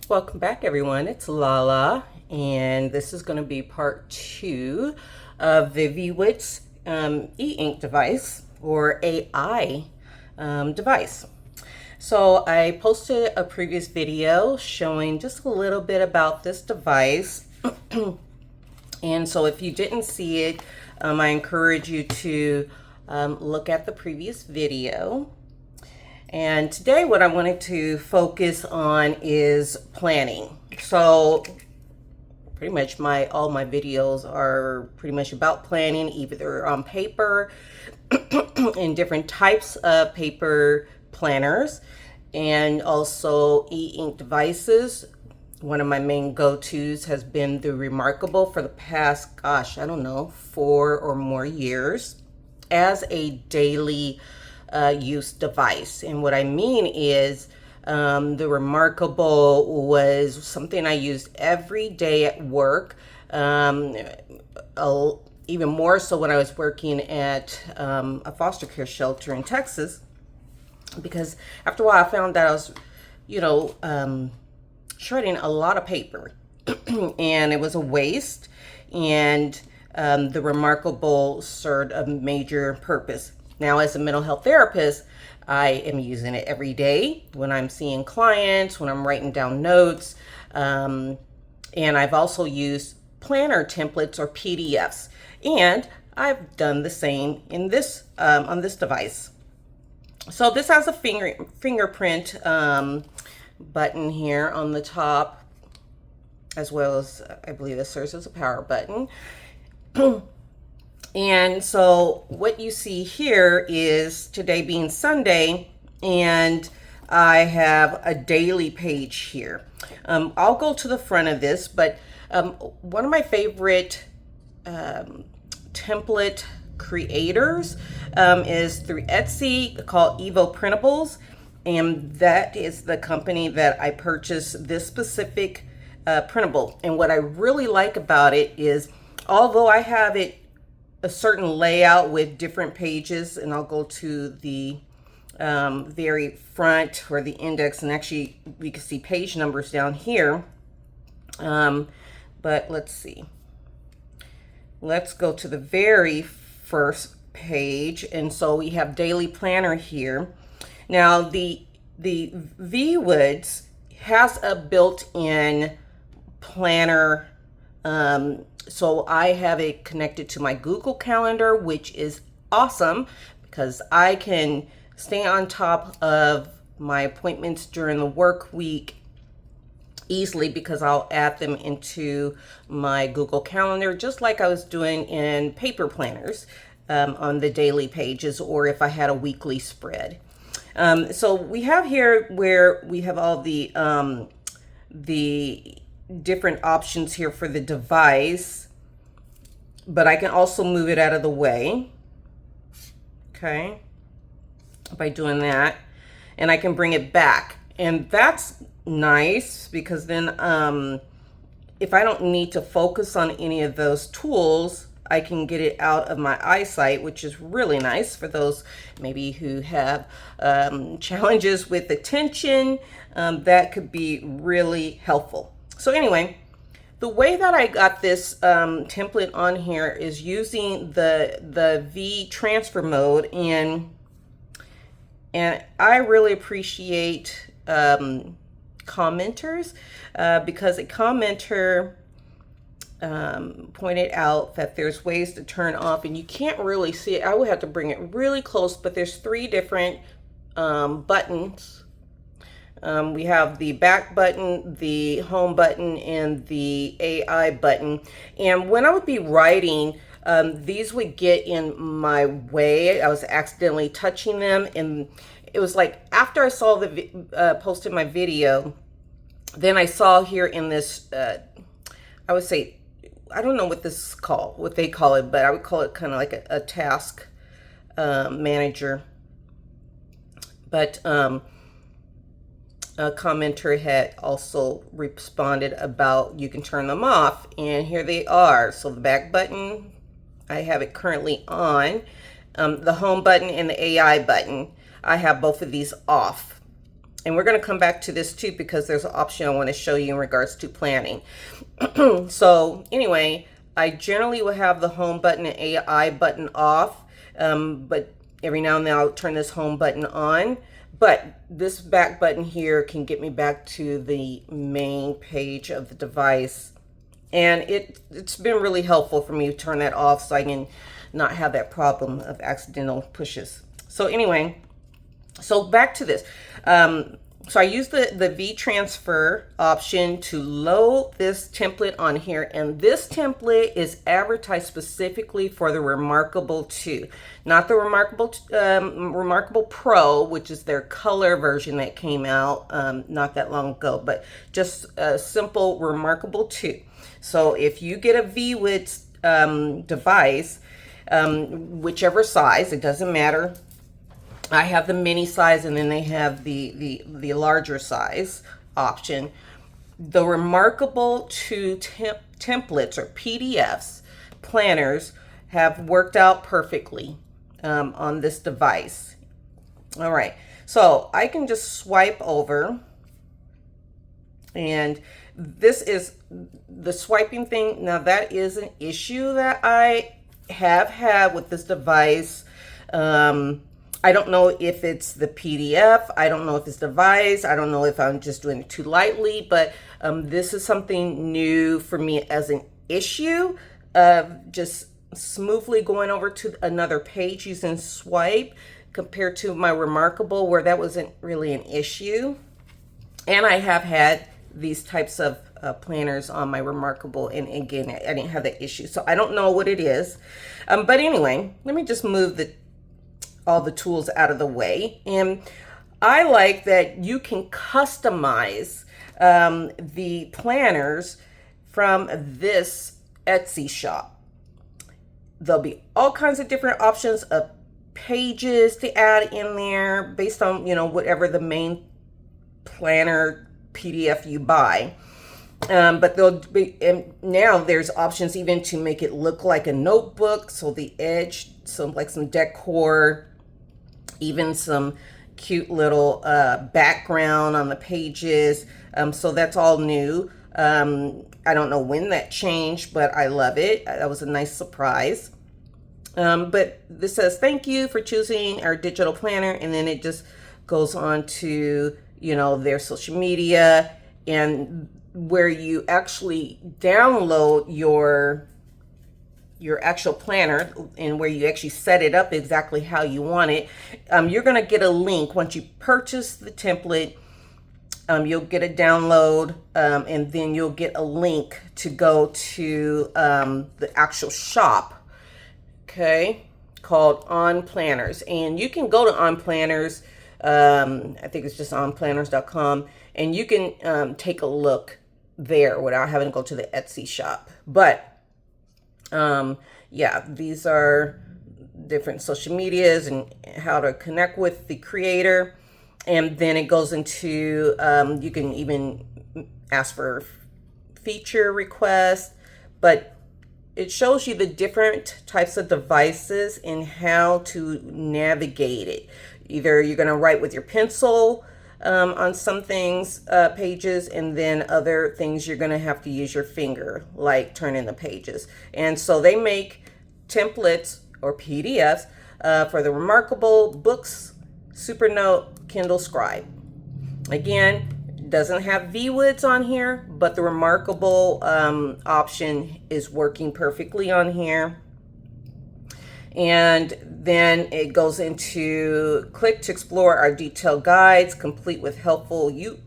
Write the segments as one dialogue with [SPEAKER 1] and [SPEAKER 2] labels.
[SPEAKER 1] Welcome back, everyone. It's Lala, and this is going to be part 2 of the Viwoods e-ink device, or AI device. So I posted a previous video showing just a little bit about this device. And so if you didn't see it, I encourage you to look at the previous video. And today what I wanted to focus on is planning. So pretty much all my videos are pretty much about planning, either on paper in different types of paper planners, and also e-ink devices. One of my main go-tos has been the Remarkable for the past, gosh, I don't know, 4 or more years as a daily use device. And what I mean is the Remarkable was something I used every day at work, even more so when I was working at a foster care shelter in Texas, because after a while I found that I was, shredding a lot of paper and it was a waste, and the Remarkable served a major purpose. Now, as a mental health therapist, I am using it every day when I'm seeing clients, when I'm writing down notes, and I've also used planner templates or PDFs, and I've done the same in this on this device. So this has a fingerprint button here on the top, as well as I believe this serves as a power button. And so what you see here is today being Sunday, and I have a daily page here. I'll go to the front of this, but one of my favorite template creators is through Etsy, called Evoprintables, and that is the company that I purchased this specific printable. And what I really like about it is, although I have it a certain layout with different pages, and I'll go to the very front or the index, and actually we can see page numbers down here, but let's see, let's go to the very first page. And so we have daily planner here. Now the Viwoods has a built-in planner, so I have it connected to my Google Calendar, which is awesome because I can stay on top of my appointments during the work week easily, because I'll add them into my Google Calendar, just like I was doing in paper planners on the daily pages, or if I had a weekly spread. So we have here where we have all the different options here for the device, but I can also move it out of the way, okay, by doing that, and I can bring it back. And that's nice because then if I don't need to focus on any of those tools, I can get it out of my eyesight, which is really nice for those maybe who have challenges with attention. That could be really helpful. So anyway, the way that I got this template on here is using the V transfer mode, and I really appreciate commenters because a commenter pointed out that there's ways to turn off, and you can't really see it. I would have to bring it really close, but there's 3 different buttons. We have the back button, the home button, and the AI button. And when I would be writing, these would get in my way. I was accidentally touching them, and it was like after I saw the posted my video, then I saw here in this, I would say, I don't know what this is called, what they call it, but I would call it kind of like a task manager. But a commenter had also responded about you can turn them off, and here they are. So the back button, I have it currently on. The home button and the AI button, I have both of these off. And we're going to come back to this too, because there's an option I want to show you in regards to planning. So anyway, I generally will have the home button and AI button off, but every now and then I'll turn this home button on. But this back button here can get me back to the main page of the device. And it's been really helpful for me to turn that off so I can not have that problem of accidental pushes. So anyway, so back to this. So I use the V-Transfer option to load this template on here. And this template is advertised specifically for the Remarkable 2. Not the Remarkable Pro, which is their color version that came out not that long ago. But just a simple Remarkable 2. So if you get a Viwoods device, whichever size, it doesn't matter. I have the mini size, and then they have the larger size option. The Remarkable 2 templates or PDFs, planners, have worked out perfectly on this device. All right, so I can just swipe over, and this is the swiping thing. Now that is an issue that I have had with this device. I don't know if it's the PDF. I don't know if it's device. I don't know if I'm just doing it too lightly, but this is something new for me as an issue of just smoothly going over to another page using swipe compared to my Remarkable, where that wasn't really an issue. And I have had these types of planners on my Remarkable, and again, I didn't have that issue. So I don't know what it is. But anyway, let me just move all the tools out of the way. And I like that you can customize the planners from this Etsy shop. There'll be all kinds of different options of pages to add in there based on, whatever the main planner PDF you buy. But there'll be, and now there's options even to make it look like a notebook. So the edge, like some decor, even some cute little background on the pages. So that's all new. I don't know when that changed, but I love it. That was a nice surprise. But this says, thank you for choosing our digital planner. And then it just goes on to, their social media, and where you actually download your actual planner, and where you actually set it up exactly how you want it. You're going to get a link once you purchase the template. You'll get a download, and then you'll get a link to go to the actual shop, okay, called On Planners. And you can go to On Planners. I think it's just onplanners.com, and you can take a look there without having to go to the Etsy shop. But yeah, these are different social medias and how to connect with the creator. And then it goes into, you can even ask for feature requests, but it shows you the different types of devices and how to navigate it. Either you're going to write with your pencil on some things, pages, and then other things you're going to have to use your finger, like turning the pages. And so they make templates or PDFs for the Remarkable, Books, Supernote, Kindle Scribe. Again, doesn't have Viwoods on here, but the Remarkable option is working perfectly on here. And then it goes into click to explore our detailed guides, complete with helpful YouTube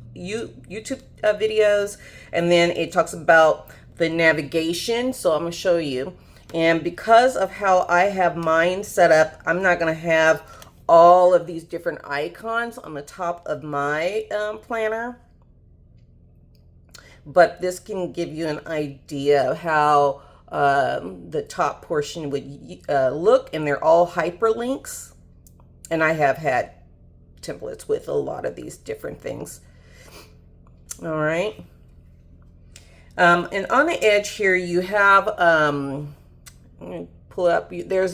[SPEAKER 1] videos. And then it talks about the navigation. So I'm going to show you. And because of how I have mine set up, I'm not going to have all of these different icons on the top of my planner. But this can give you an idea of how the top portion would look, and they're all hyperlinks. And I have had templates with a lot of these different things. All right. And on the edge here, you have, let me pull up, there's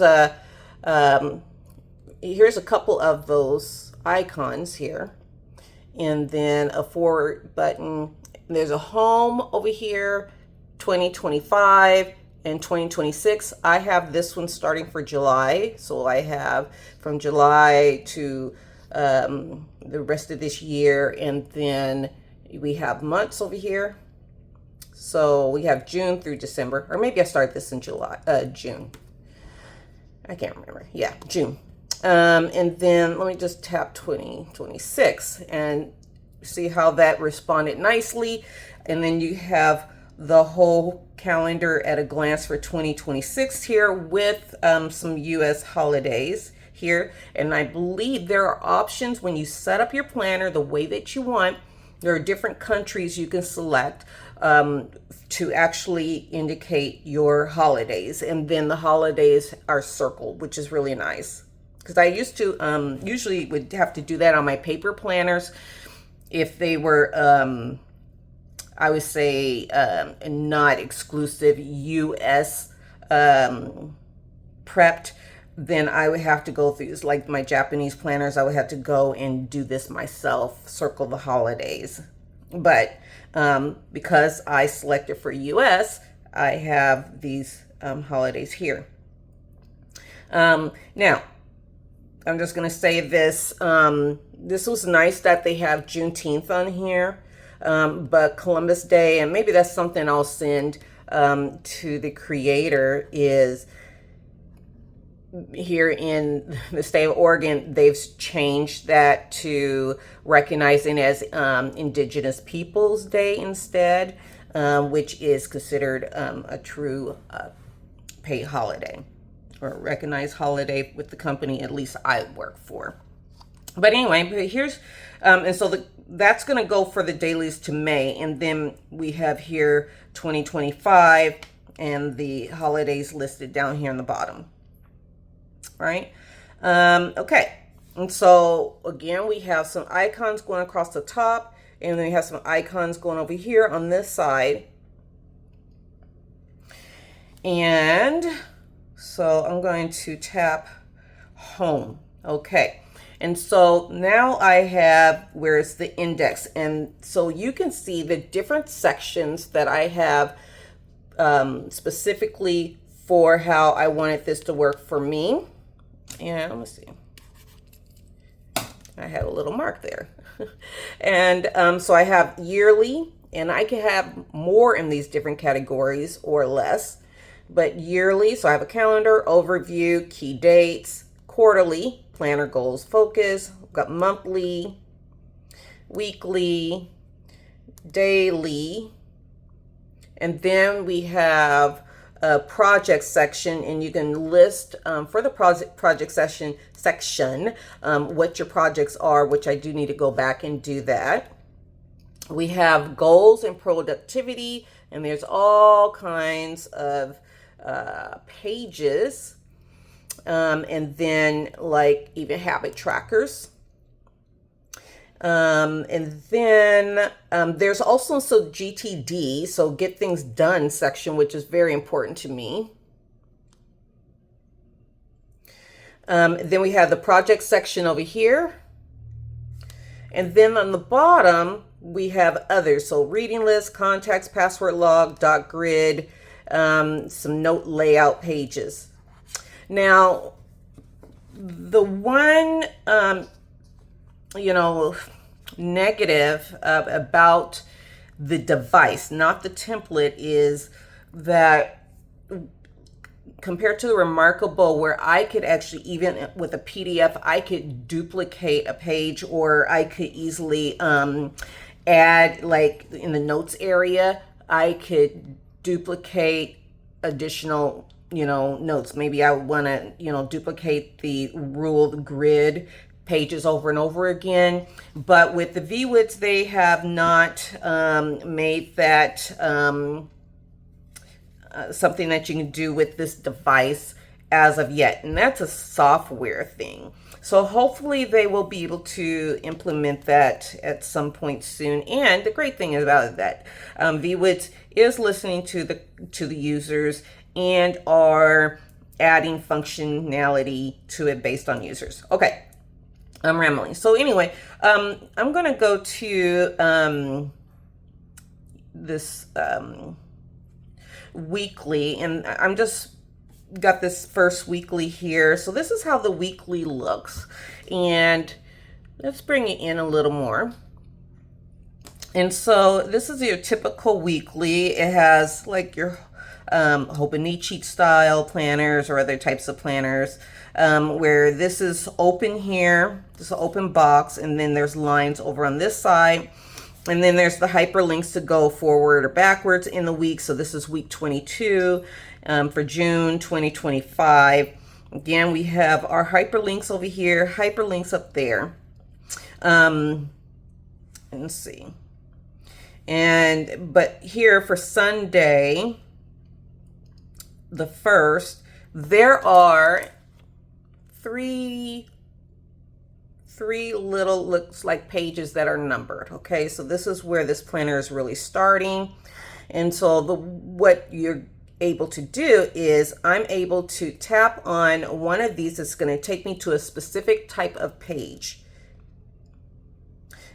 [SPEAKER 1] here's a couple of those icons here. and then a forward button. There's a home over here, 2025 and 2026. I have this one starting for July. So I have from July to the rest of this year. And then we have months over here. So we have June through December, or maybe I started this in June. I can't remember. Yeah, June. And then let me just tap 2026 and see how that responded nicely. And then you have the whole calendar at a glance for 2026 here with some US holidays here. And I believe there are options when you set up your planner the way that you want. There are different countries you can select to actually indicate your holidays. And then the holidays are circled, which is really nice. Because I used to usually would have to do that on my paper planners if they were, I would say, not exclusive US prepped. Then I would have to go through, like my Japanese planners, I would have to go and do this myself, circle the holidays. But because I selected for US, I have these holidays here. Now, I'm just going to say this. This was nice that they have Juneteenth on here, but Columbus Day, and maybe that's something I'll send to the creator, is here in the state of Oregon, they've changed that to recognizing as Indigenous Peoples Day instead, which is considered a true paid holiday or recognized holiday with the company at least I work for. But anyway, but here's, and so that's going to go for the dailies to May. And then we have here 2025 and the holidays listed down here in the bottom. Right? Okay. And so again, we have some icons going across the top, and then we have some icons going over here on this side. And so I'm going to tap home. Okay. And so now I have where it's the index. And so you can see the different sections that I have specifically for how I wanted this to work for me. And let me see. I have a little mark there. And so I have yearly, and I can have more in these different categories or less. But yearly, so I have a calendar, overview, key dates, quarterly, planner goals, focus. I've got monthly, weekly, daily, and then we have a project section, and you can list for the project section what your projects are, which I do need to go back and do that. We have goals and productivity, and there's all kinds of pages, and then like even habit trackers. And then there's also GTD, so get things done section, which is very important to me. Then we have the project section over here. And then on the bottom, we have others. So reading list, contacts, password log, dot grid, some note layout pages. Now, the one, negative about the device, not the template, is that compared to the Remarkable, where I could actually, even with a PDF, I could duplicate a page, or I could easily add, like in the notes area, I could duplicate additional notes. Maybe I would want to duplicate the ruled grid pages over and over again. But with the Viwoods, they have not made that something that you can do with this device as of yet, and that's a software thing. So hopefully they will be able to implement that at some point soon. And the great thing about it that Viwoods is listening to the users and are adding functionality to it based on users. Okay. I'm rambling. So anyway, I'm going to go to this weekly, and I'm just got this first weekly here. So this is how the weekly looks, and let's bring it in a little more. And so this is your typical weekly. It has like your Hobonichi style planners or other types of planners, where this is open here, this is an open box, and then there's lines over on this side. And then there's the hyperlinks to go forward or backwards in the week. So this is week 22 for June 2025. Again, we have our hyperlinks over here, hyperlinks up there. Let's see. But here for Sunday, the 1st, there are three little, looks like pages that are numbered. Okay, so this is where this planner is really starting. And so what you're able to do is I'm able to tap on one of these. It's going to take me to a specific type of page.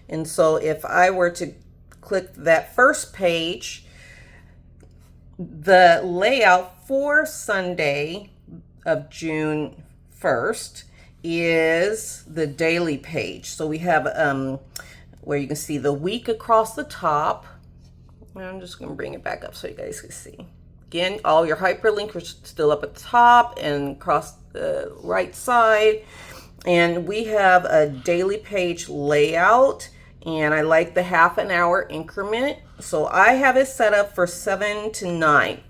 [SPEAKER 1] And so if I were to click that first page, the layout for Sunday of June 1st is the daily page. So we have where you can see the week across the top. I'm just going to bring it back up so you guys can see. Again, all your hyperlinks are still up at the top and across the right side. And we have a daily page layout, and I like the half an hour increment. So I have it set up for 7 to 9.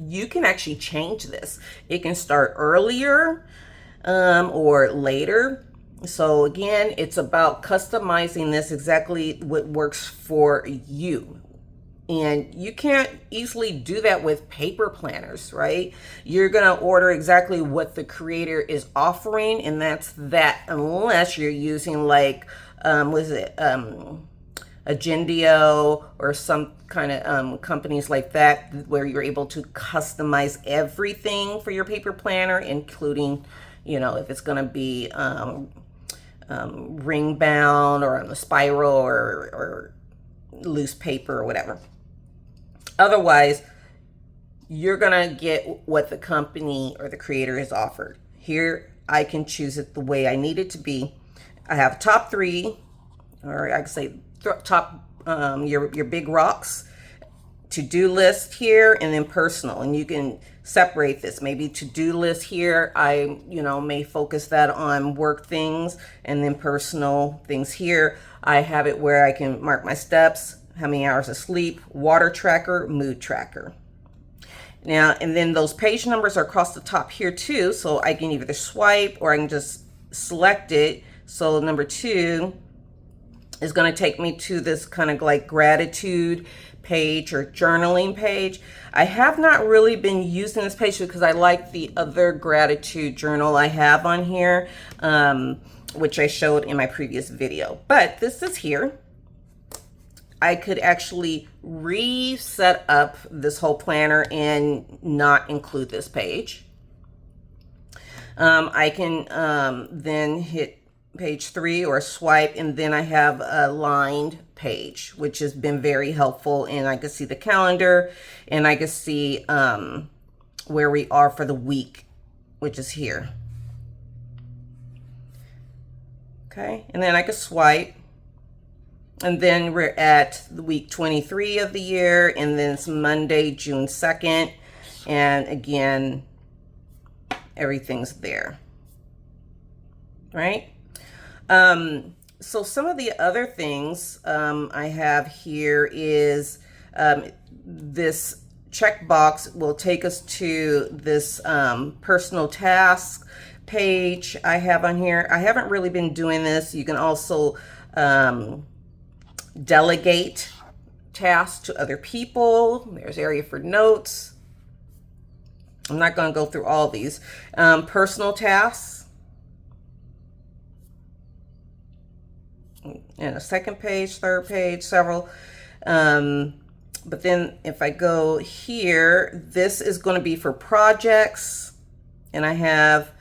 [SPEAKER 1] You can actually change this. It can start earlier or later. So again, it's about customizing this exactly what works for you. And you can't easily do that with paper planners, right? You're going to order exactly what the creator is offering, and that's that, unless you're using like, what is it, Agendio or some kind of companies like that, where you're able to customize everything for your paper planner, including, you know, if it's going to be ring bound or on the spiral or loose paper or whatever. Otherwise, you're going to get what the company or the creator has offered. Here, I can choose it the way I need it to be. I have top 3, or I can say top, your big rocks, to-do list here, and then personal. And you can separate this. Maybe to-do list here, I, may focus that on work things, and then personal things here. I have it where I can mark my steps, how many hours of sleep, water tracker, mood tracker. Now, and then those page numbers are across the top here too, so I can either swipe or I can just select it. So number 2 is going to take me to this kind of like gratitude page or journaling page. I have not really been using this page because I like the other gratitude journal I have on here, which I showed in my previous video. But this is here. I could actually reset up this whole planner and not include this page. I can then hit page 3 or swipe, and then I have a lined page, which has been very helpful. And I can see the calendar, and I can see where we are for the week, which is here. Okay, and then I can swipe. And then we're at the week 23 of the year, and then it's Monday, June 2nd. And again, everything's there, right? So some of the other things I have here is this checkbox will take us to this personal tasks page I have on here. I haven't really been doing this. You can also delegate tasks to other people. There's area for notes. I'm not going to go through all these. Personal tasks. And a second page, third page, several. But then if I go here, this is going to be for projects. And I have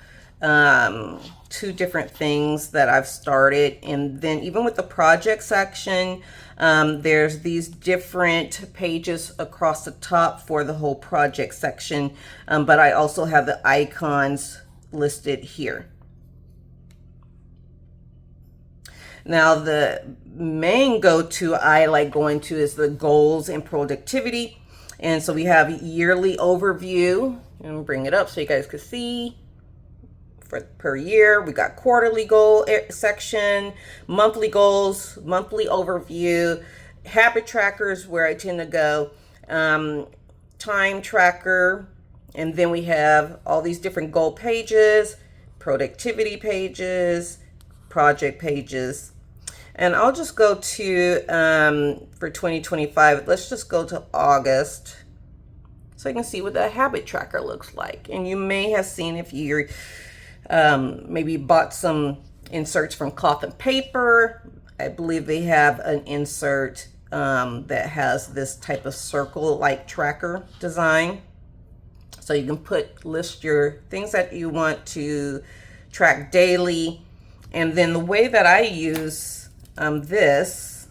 [SPEAKER 1] two different things that I've started. And then even with the project section, there's these different pages across the top for the whole project section. But I also have the icons listed here. Now, the main go-to I like going to is the goals and productivity. And so we have yearly overview, and bring it up so you guys can see for per year. We got quarterly goal section, monthly goals, monthly overview, habit trackers where I tend to go, time tracker, and then we have all these different goal pages, productivity pages, project pages. And I'll just go to, for 2025, let's just go to August so you can see what the habit tracker looks like. And you may have seen, if you're maybe bought some inserts from Cloth and Paper, I believe they have an insert that has this type of circle-like tracker design. So you can list your things that you want to track daily. And then the way that I use this,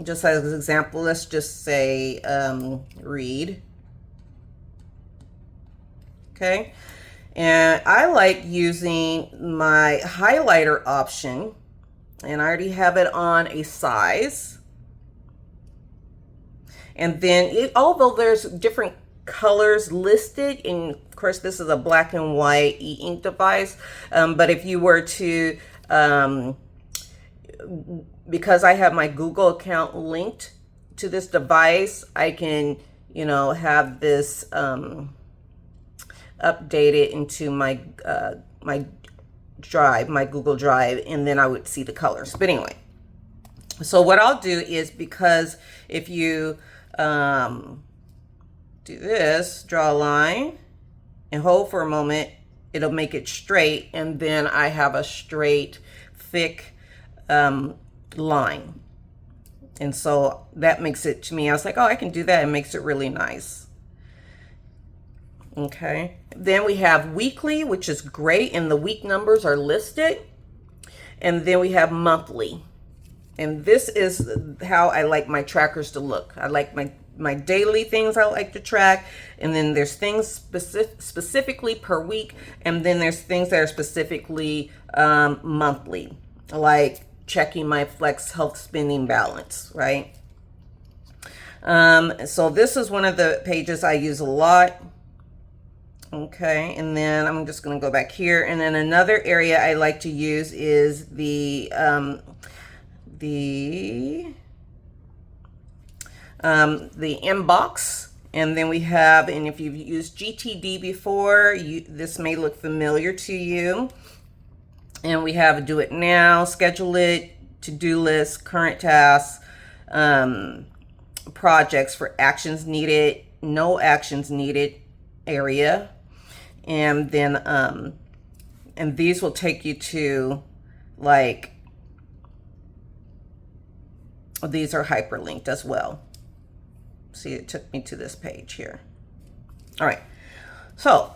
[SPEAKER 1] just as an example, let's just say read. Okay. And I like using my highlighter option, and I already have it on a size. And then although there's different colors listed, and of course this is a black and white e-ink device, but if you were to, because I have my Google account linked to this device, I can, have this updated into my my drive, my Google Drive, and then I would see the colors. But anyway, so what I'll do is, because if you do this, draw a line and hold for a moment, it'll make it straight, and then I have a straight, thick line. And so that makes it, to me, I was like, oh, I can do that. It makes it really nice. Okay. Then we have weekly, which is great, and the week numbers are listed. And then we have monthly. And this is how I like my trackers to look. I like my daily things I like to track, and then there's things specifically per week, and then there's things that are specifically monthly, like checking my Flex Health spending balance, right? So this is one of the pages I use a lot. Okay, and then I'm just going to go back here, and then another area I like to use is the inbox. And then we have, and if you've used GTD before, this may look familiar to you. And we have a do it now, schedule it, to-do list, current tasks, projects for actions needed, no actions needed area. And then, and these will take you to, like, these are hyperlinked as well. See, it took me to this page here. All right. So,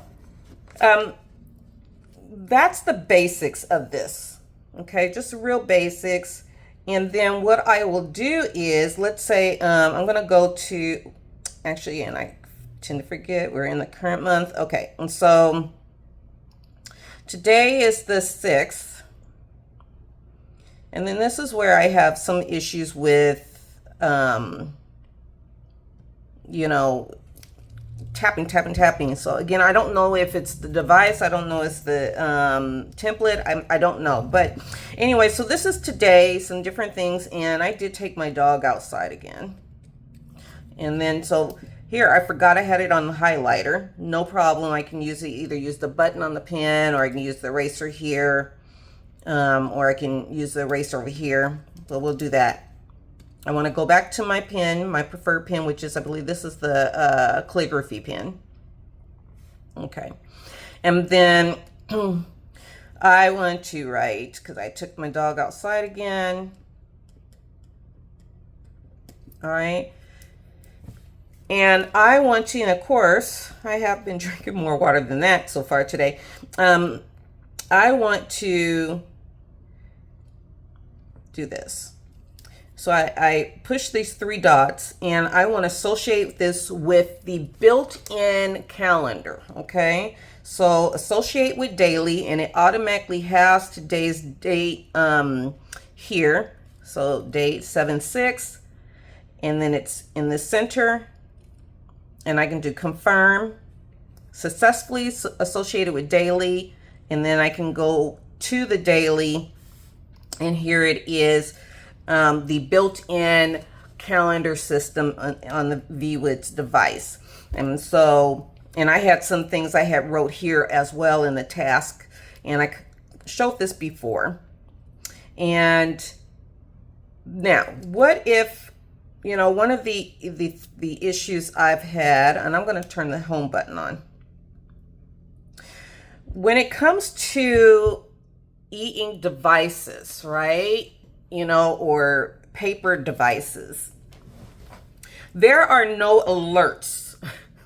[SPEAKER 1] that's the basics of this. Okay, just the real basics. And then what I will do is, let's say I'm going to go to, actually, and I tend to forget, we're in the current month. Okay, and so today is the 6th. And then this is where I have some issues with, tapping. So again, I don't know if it's the device. I don't know if it's the template. I don't know. But anyway, so this is today, some different things. And I did take my dog outside again. And then, so here, I forgot I had it on the highlighter. No problem. I can either use the button on the pen, or I can use the eraser here, or I can use the eraser over here. So we'll do that. I want to go back to my pen, my preferred pen, which is, I believe this is the calligraphy pen. Okay. And then I want to write, because I took my dog outside again. All right. And I want to, and of course, I have been drinking more water than that so far today. I I want to do this. So I push these three dots and I want to associate this with the built-in calendar, okay? So associate with daily, and it automatically has today's date here. So date 7/6, and then it's in the center, and I can do confirm, successfully associated with daily, and then I can go to the daily, and here it is, the built-in calendar system on the Viwoods device. And so, and I had some things I had wrote here as well in the task, and I showed this before. And now, what if, you know, one of the issues I've had, and I'm going to turn the home button on. When it comes to e-ink devices, right? You know, or paper devices, there are no alerts,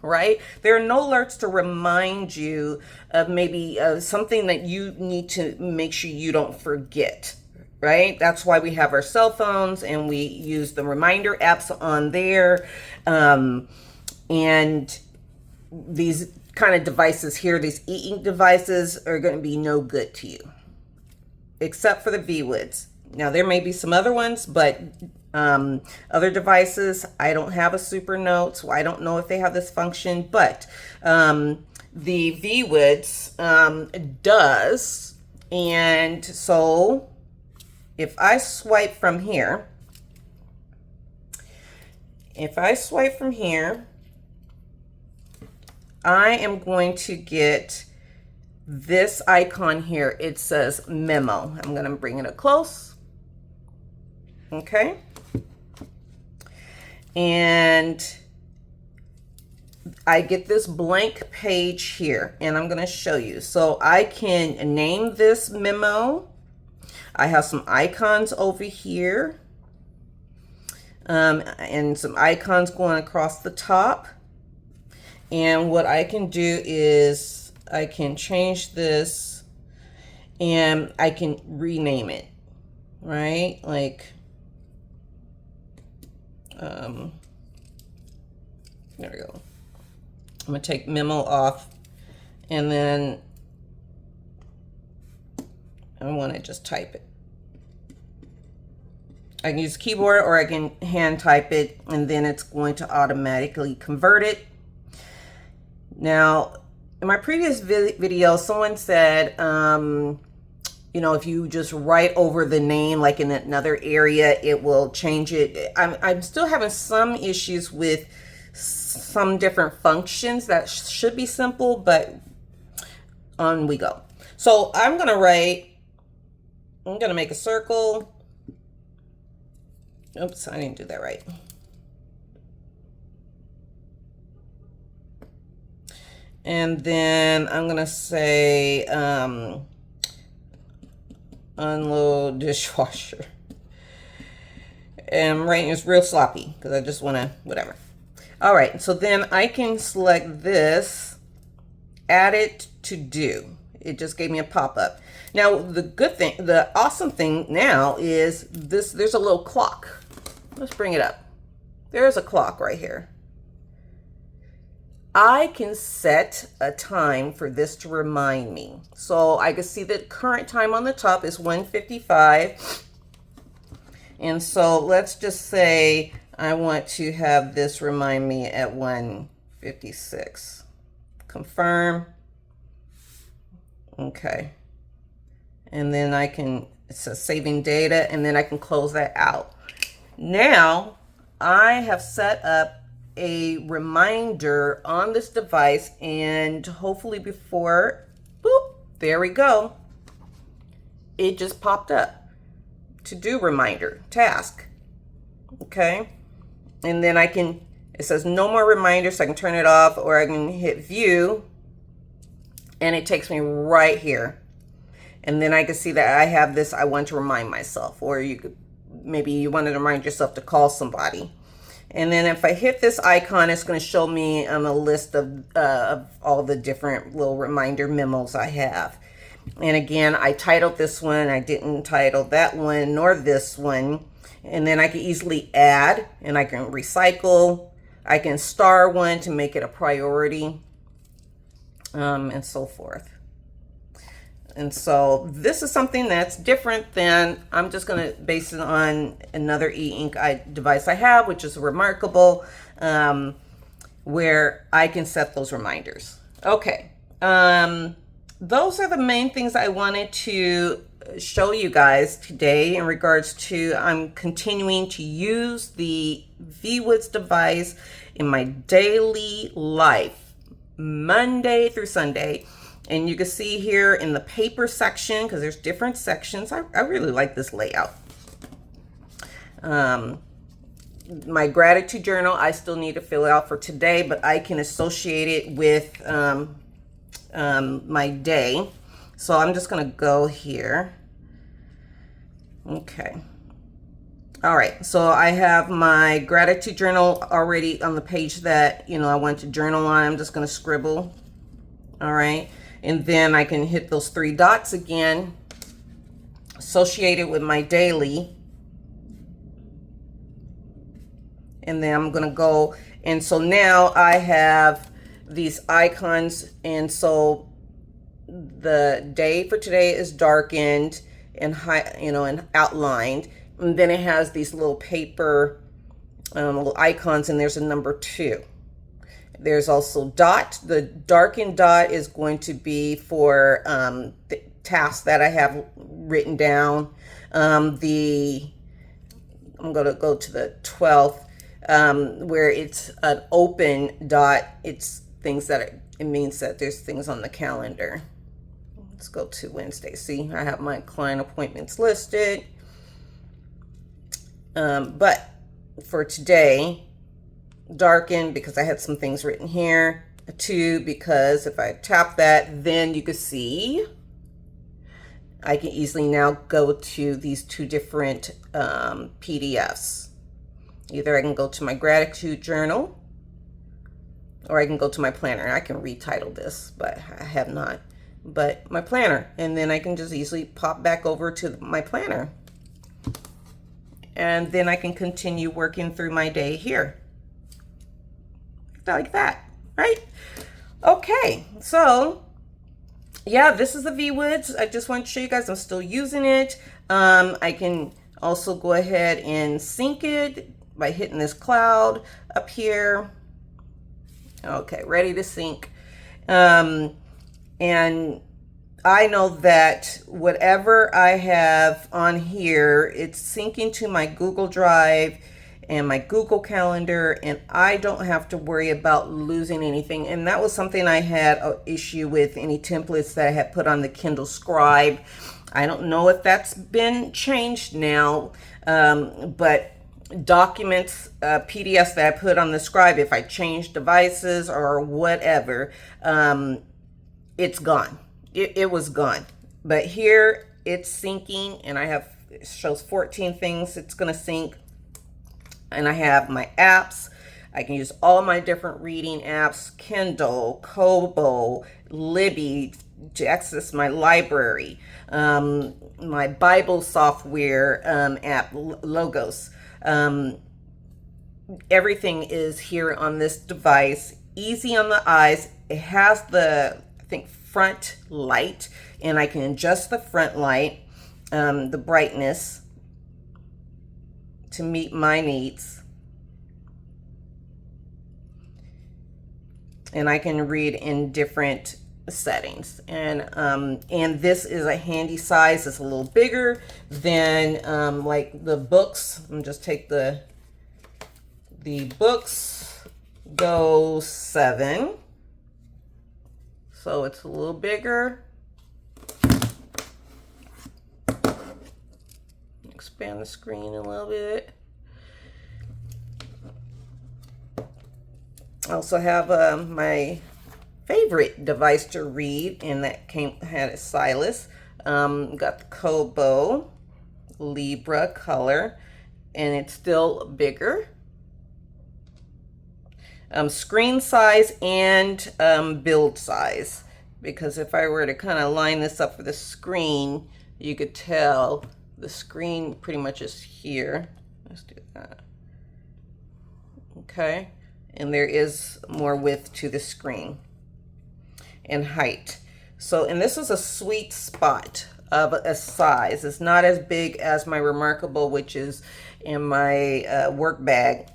[SPEAKER 1] right? There are no alerts to remind you of maybe something that you need to make sure you don't forget, right? That's why we have our cell phones and we use the reminder apps on there. And these kind of devices here, these e-ink devices, are going to be no good to you, except for the Viwoods. Now, there may be some other ones, but other devices, I don't have a super note, so I don't know if they have this function, but the Viwoods does. And so if I swipe from here, I am going to get this icon here. It says memo. I'm going to bring it up close. Okay. And I get this blank page here, and I'm going to show you. So I can name this memo. I have some icons over here, and some icons going across the top. And what I can do is I can change this and I can rename it, right? Like, there we go. I'm gonna take memo off, and then I want to just type it. I can use keyboard or I can hand type it, and then it's going to automatically convert it. Now, in my previous video, someone said, you know, if you just write over the name, like in another area, it will change it. I'm still having some issues with some different functions that should be simple, but on we go. So I'm going to make a circle. Oops, I didn't do that right. And then I'm going to say, unload dishwasher. And I'm writing it's real sloppy because I just want to, whatever. All right, so then I can select this, add it to do. It just gave me a pop-up. Now, the good thing, the awesome thing now is this, there's a little clock. Let's bring it up. There's a clock right here. I can set a time for this to remind me. So I can see the current time on the top is 1:55. And so let's just say I want to have this remind me at 1:56. Confirm. Okay. And then I can, it says saving data, and then I can close that out. Now I have set up a reminder on this device, and hopefully before, boop, there we go. It just popped up. To do reminder, task. Okay. And then I can, it says no more reminders, so I can turn it off, or I can hit view, and it takes me right here. And then I can see that I have this, I want to remind myself, or you could, maybe you want to remind yourself to call somebody. And then if I hit this icon, it's going to show me a list of all the different little reminder memos I have. And again, I titled this one. I didn't title that one nor this one. And then I can easily add, and I can recycle. I can star one to make it a priority, and so forth. And so this is something that's different than, I'm just going to base it on another e-ink device I have, which is Remarkable, where I can set those reminders. Okay. Those are the main things I wanted to show you guys today in regards to, I'm continuing to use the Viwoods device in my daily life, Monday through Sunday. And you can see here in the paper section, because there's different sections. I really like this layout. My gratitude journal, I still need to fill out for today, but I can associate it with my day. So I'm just going to go here. Okay. All right. So I have my gratitude journal already on the page that, I want to journal on. I'm just going to scribble. All right. And then I can hit those 3 dots again, associated with my daily. And then I'm going to go. And so now I have these icons. And so the day for today is darkened and and outlined. And then it has these little paper little icons, and there's a number 2. There's also dot. The darkened dot is going to be for the tasks that I have written down. I'm going to go to the 12th, where it's an open dot. It's things that it means that there's things on the calendar. Let's go to Wednesday. See, I have my client appointments listed. But for today, darken because I had some things written here. 2 because if I tap that, then you can see I can easily now go to these 2 different PDFs. Either I can go to my gratitude journal, or I can go to my planner. I can retitle this, but I have not. But my planner, and then I can just easily pop back over to my planner. And then I can continue working through my day here. Like that, right? Okay, so yeah, this is the Viwoods. I just want to show you guys I'm still using it. I can also go ahead and sync it by hitting this cloud up here. Okay, ready to sync. And I know that whatever I have on here, it's syncing to my Google Drive and my Google Calendar, and I don't have to worry about losing anything. And that was something I had an issue with, any templates that I had put on the Kindle Scribe. I don't know if that's been changed now, but documents, PDFs that I put on the Scribe, if I change devices or whatever, it's gone. It was gone. But here it's syncing, and it shows 14 things it's going to sync. And I have my apps. I can use all my different reading apps, Kindle, Kobo, Libby, to access my library, my Bible software app, Logos. Everything is here on this device, easy on the eyes. It has the, I think, front light, and I can adjust the front light, the brightness, to meet my needs. And I can read in different settings. And this is a handy size. It's a little bigger than like the books. I'm just take the books go 7. So it's a little bigger. Expand the screen a little bit. I also have my favorite device to read, and that had a stylus. Got the Kobo Libra color, and it's still bigger. Screen size and build size. because if I were to kind of line this up for the screen, you could tell the screen pretty much is here. Let's do that. Okay, and there is more width to the screen and height. So, and this is a sweet spot of a size. It's not as big as my Remarkable, which is in my work bag,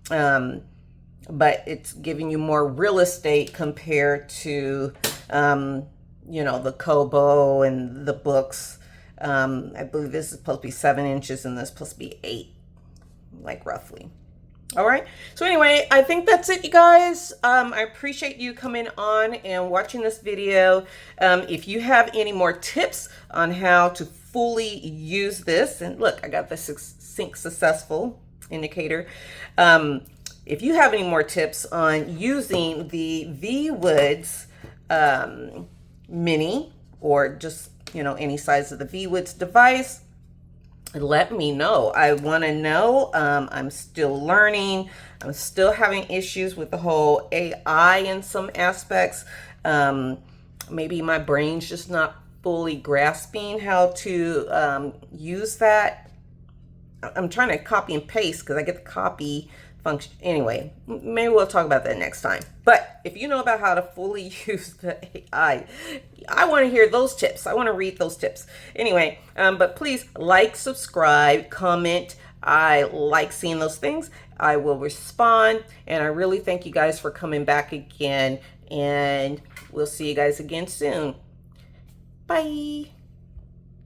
[SPEAKER 1] but it's giving you more real estate compared to, you know, the Kobo and the books. I believe this is supposed to be 7 inches and this is supposed to be 8, like roughly. All right. So anyway, I think that's it, you guys. I appreciate you coming on and watching this video. If you have any more tips on how to fully use this, and look, I got the sync successful indicator. If you have any more tips on using the Viwoods mini, or just, you know, any size of the Viwoods device, let me know. I want to know. I'm still learning. I'm still having issues with the whole AI in some aspects. Maybe my brain's just not fully grasping how to use that. I'm trying to copy and paste because I get the copy function. Anyway, maybe we'll talk about that next time. But if you know about how to fully use the AI, I want to hear those tips. I want to read those tips. Anyway, but please like, subscribe, comment. I like seeing those things. I will respond. And I really thank you guys for coming back again. And we'll see you guys again soon. Bye.